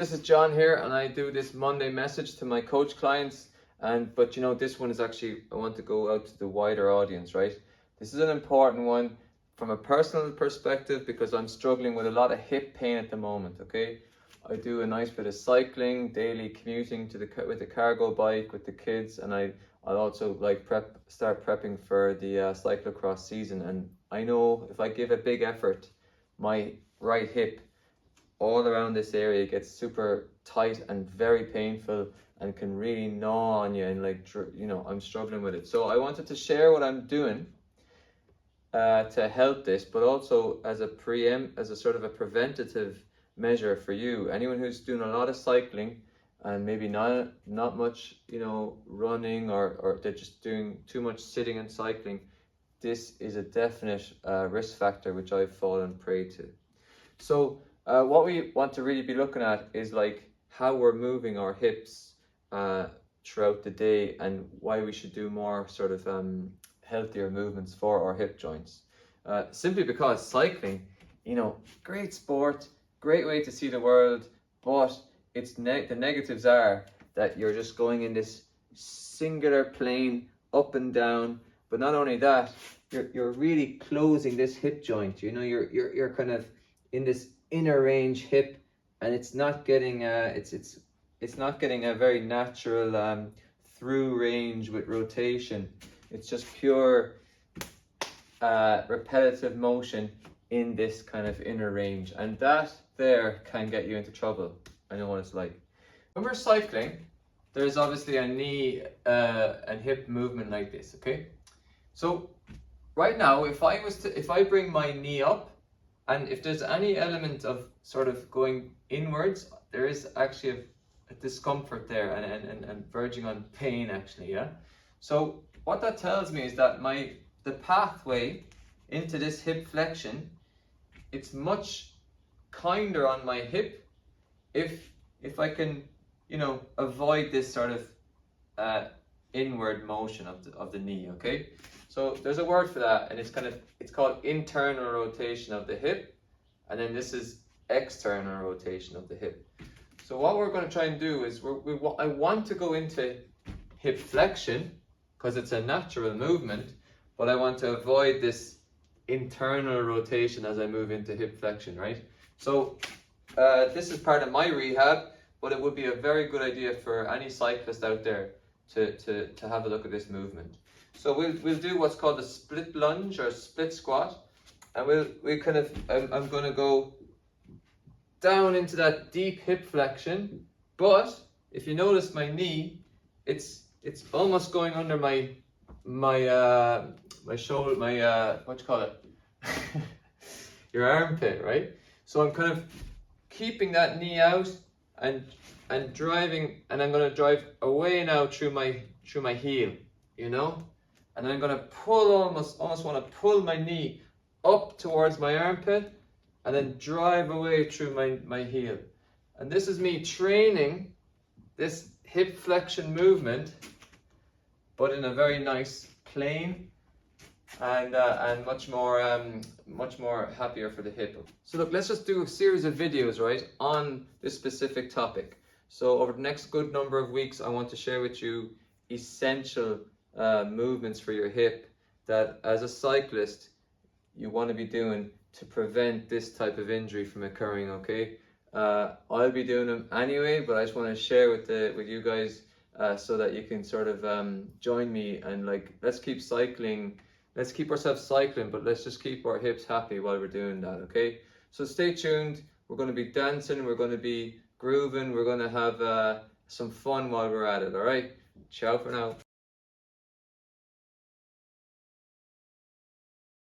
This is John here, and I do this Monday message to my coach clients. But this one is actually, I want to go out to the wider audience, right? This is an important one from a personal perspective because I'm struggling with a lot of hip pain at the moment. Okay, I do a nice bit of cycling, daily commuting with the cargo bike with the kids, and I'll also start prepping for the cyclocross season. And I know if I give a big effort, my right hip all around this area gets super tight and very painful and can really gnaw on you, and I'm struggling with it. So I wanted to share what I'm doing to help this, but also as a sort of a preventative measure for you, anyone who's doing a lot of cycling and maybe not much running, or they're just doing too much sitting and cycling. This is a definite risk factor which I've fallen prey to. So what we want to really be looking at is how we're moving our hips throughout the day, and why we should do more sort of healthier movements for our hip joints. Simply because cycling, great sport, great way to see the world, but the negatives are that you're just going in this singular plane up and down. But not only that, you're really closing this hip joint. You're kind of in this inner range hip, and it's not getting it's not getting a very natural through range with rotation. It's just pure repetitive motion in this kind of inner range, and that there can get you into trouble. I know what it's like. When we're cycling, there's obviously a knee and hip movement like this. Okay, so right now, if I bring my knee up, and if there's any element of sort of going inwards, there is actually a discomfort there and verging on pain actually, yeah? So what that tells me is that the pathway into this hip flexion, it's much kinder on my hip if I can, avoid this sort of inward motion of the knee, okay? So there's a word for that, and it's called internal rotation of the hip, and then this is external rotation of the hip. So what we're going to try and do is I want to go into hip flexion because it's a natural movement, but I want to avoid this internal rotation as I move into hip flexion, right? So this is part of my rehab, but it would be a very good idea for any cyclist out there to have a look at this movement. So we'll do what's called a split lunge or split squat, and I'm going to go down into that deep hip flexion. But if you notice my knee, it's almost going under my shoulder, what you call it, your armpit, right? So I'm kind of keeping that knee out and driving, and I'm going to drive away now through my heel, and I'm going to pull, almost want to pull my knee up towards my armpit and then drive away through my heel. And this is me training this hip flexion movement, but in a very nice plane, and much more happier for the hip. So look, let's just do a series of videos, right, on this specific topic. So over the next good number of weeks, I want to share with you essential movements for your hip that as a cyclist you want to be doing to prevent this type of injury from occurring. Okay, I'll be doing them anyway, but I just want to share with you guys so that you can sort of join me, and let's keep cycling, let's keep ourselves cycling, but let's just keep our hips happy while we're doing that. Okay, so stay tuned. We're going to be dancing, we're going to be grooving, we're going to have some fun while we're at it. All right, ciao for now.